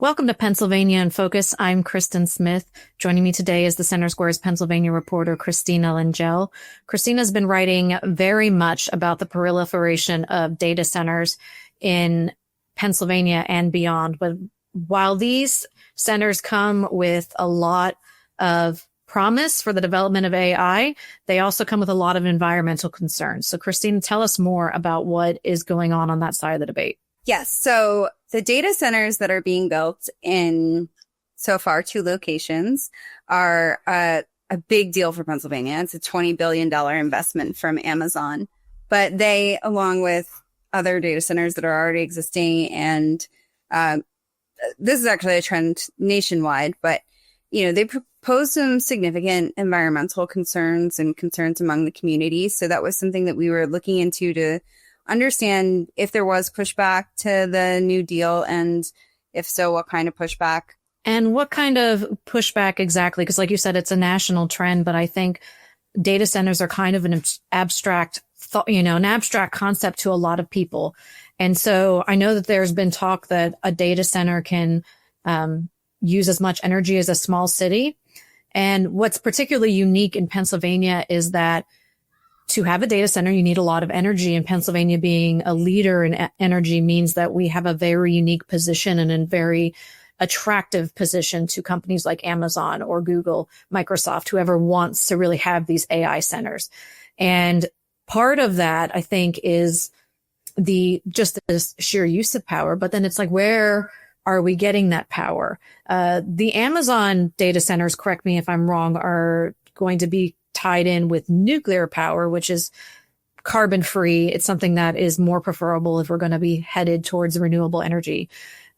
Welcome to Pennsylvania in Focus. I'm Kristen Smith. Joining me today is the Center Square's Pennsylvania reporter, Christina Langell. Christina's been writing very much about the proliferation of data centers in Pennsylvania and beyond. But while these centers come with a lot of promise for the development of AI, they also come with a lot of environmental concerns. So Christina, tell us more about what is going on that side of the debate. Yes. So the data centers that are being built in so far 2 locations are a big deal for Pennsylvania. It's a $20 billion investment from Amazon, but they, along with other data centers that are already existing, and this is actually a trend nationwide, but they propose some significant environmental concerns and concerns among the community. So that was something that we were looking into to understand if there was pushback to the New Deal, and if so, what kind of pushback. And what kind of pushback exactly? Because like you said, it's a national trend, but I think data centers are kind of an abstract thought, an abstract concept to a lot of people. And so I know that there's been talk that a data center can use as much energy as a small city. And what's particularly unique in Pennsylvania is that to have a data center, you need a lot of energy. And Pennsylvania being a leader in energy means that we have a very unique position and a very attractive position to companies like Amazon or Google, Microsoft, whoever wants to really have these AI centers. And part of that, I think, is just the sheer use of power. But then it's like, where are we getting that power? The Amazon data centers, correct me if I'm wrong, are going to be tied in with nuclear power, which is carbon free. It's something that is more preferable if we're going to be headed towards renewable energy.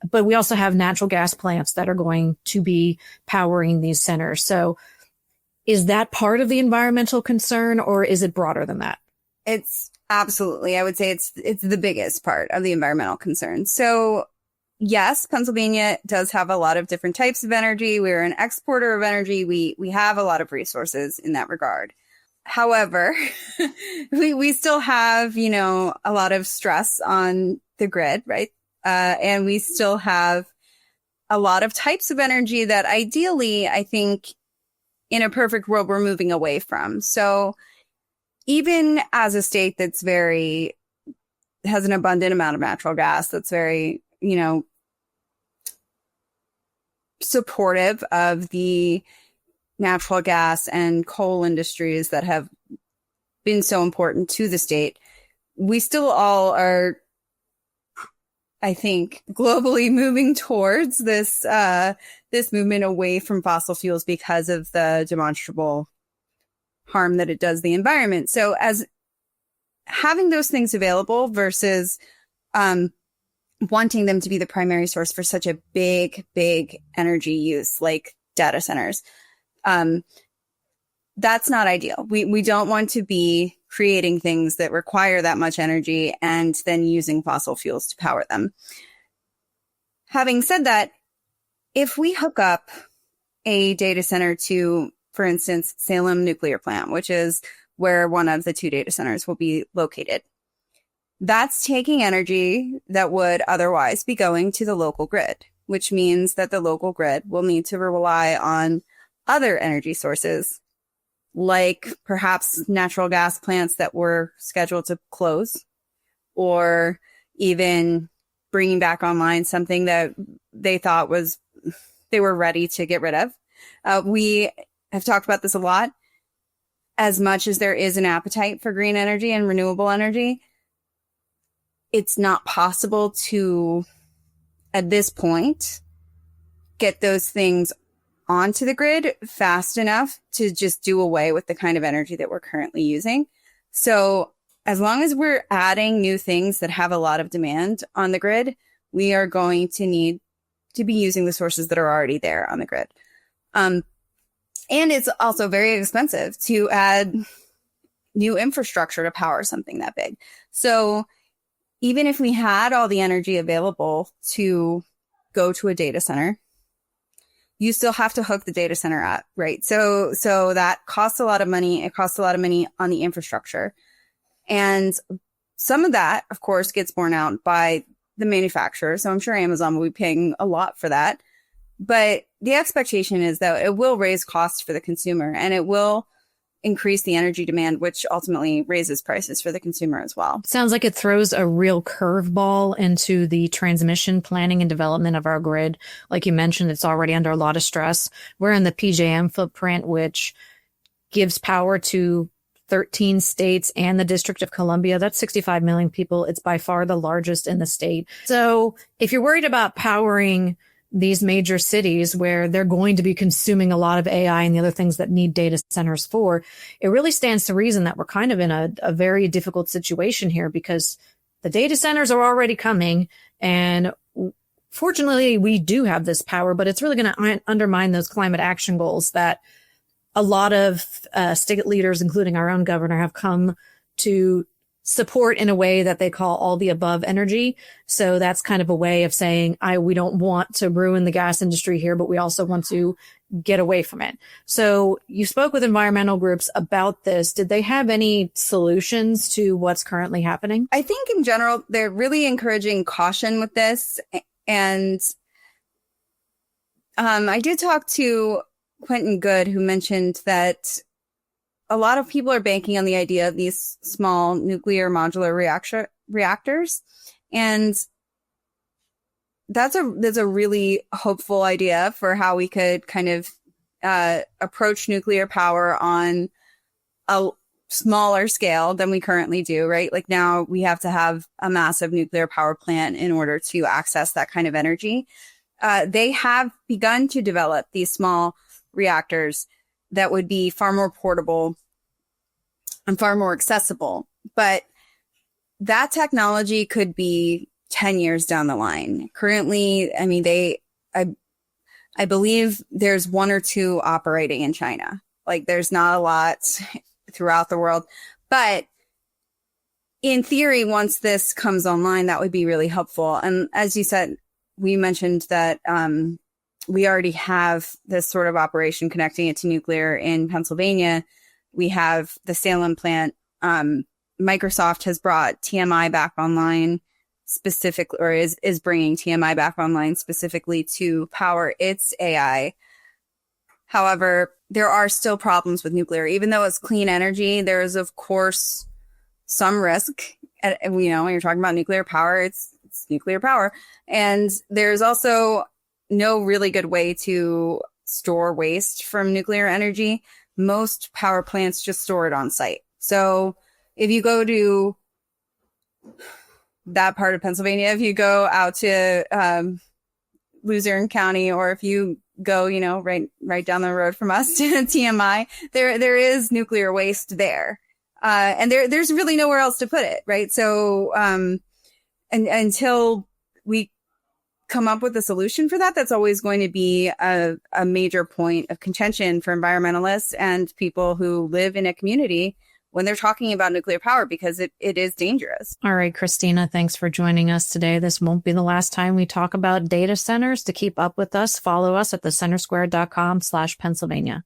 But we also have natural gas plants that are going to be powering these centers. So is that part of the environmental concern, or is it broader than that? It's absolutely, I would say it's the biggest part of the environmental concern. So yes, Pennsylvania does have a lot of different types of energy. We're an exporter of energy. We have a lot of resources in that regard. However, we still have, a lot of stress on the grid, right? And we still have a lot of types of energy that ideally, I think, in a perfect world, we're moving away from. So even as a state that's has an abundant amount of natural gas, that's very, supportive of the natural gas and coal industries that have been so important to the state, we still all are, I think, globally moving towards this movement away from fossil fuels because of the demonstrable harm that it does the environment. So as having those things available versus wanting them to be the primary source for such a big energy use like data centers, that's not ideal. We don't want to be creating things that require that much energy and then using fossil fuels to power them. Having said that, if we hook up a data center to, for instance, Salem Nuclear Plant, which is where one of the 2 data centers will be located, that's taking energy that would otherwise be going to the local grid, which means that the local grid will need to rely on other energy sources, like perhaps natural gas plants that were scheduled to close, or even bringing back online something that they thought they were ready to get rid of. We have talked about this a lot. As much as there is an appetite for green energy and renewable energy, it's not possible to, at this point, get those things onto the grid fast enough to just do away with the kind of energy that we're currently using. So as long as we're adding new things that have a lot of demand on the grid, we are going to need to be using the sources that are already there on the grid. And it's also very expensive to add new infrastructure to power something that big. So even if we had all the energy available to go to a data center, you still have to hook the data center up, right? So that costs a lot of money. It costs a lot of money on the infrastructure. And some of that, of course, gets borne out by the manufacturer. So I'm sure Amazon will be paying a lot for that. But the expectation is that it will raise costs for the consumer, and it will increase the energy demand, which ultimately raises prices for the consumer as well. Sounds like it throws a real curveball into the transmission planning and development of our grid. Like you mentioned, it's already under a lot of stress. We're in the PJM footprint, which gives power to 13 states and the District of Columbia. That's 65 million people. It's by far the largest in the state. So if you're worried about powering these major cities where they're going to be consuming a lot of AI and the other things that need data centers for, it really stands to reason that we're kind of in a very difficult situation here, because the data centers are already coming, and fortunately we do have this power, but it's really going to undermine those climate action goals that a lot of state leaders, including our own governor, have come to support in a way that they call all the above energy. So that's kind of a way of saying, we don't want to ruin the gas industry here, but we also want to get away from it. So you spoke with environmental groups about this. Did they have any solutions to what's currently happening? I think in general, they're really encouraging caution with this. And I did talk to Quentin Good, who mentioned that a lot of people are banking on the idea of these small nuclear modular reactors. And that's a really hopeful idea for how we could kind of approach nuclear power on a smaller scale than we currently do, right? Like now we have to have a massive nuclear power plant in order to access that kind of energy. They have begun to develop these small reactors that would be far more portable and far more accessible. But that technology could be 10 years down the line. Currently, I mean, I believe there's one or two operating in China. Like there's not a lot throughout the world. But in theory, once this comes online, that would be really helpful. And as you said, we mentioned that we already have this sort of operation connecting it to nuclear in Pennsylvania. We have the Salem plant. Microsoft has brought TMI back online specifically, or is bringing TMI back online specifically to power its AI. However, there are still problems with nuclear. Even though it's clean energy, there is, of course, some risk. When you're talking about nuclear power, it's nuclear power. And there's also no really good way to store waste from nuclear energy. Most power plants just store it on site. So if you go to that part of Pennsylvania, if you go out to Luzerne County, or if you go, right down the road from us to TMI, there is nuclear waste there. And there's really nowhere else to put it, right? So and until we come up with a solution for that, that's always going to be a major point of contention for environmentalists and people who live in a community when they're talking about nuclear power, because it is dangerous. All right, Christina, thanks for joining us today. This won't be the last time we talk about data centers. To keep up with us, follow us at thecentersquare.com/Pennsylvania.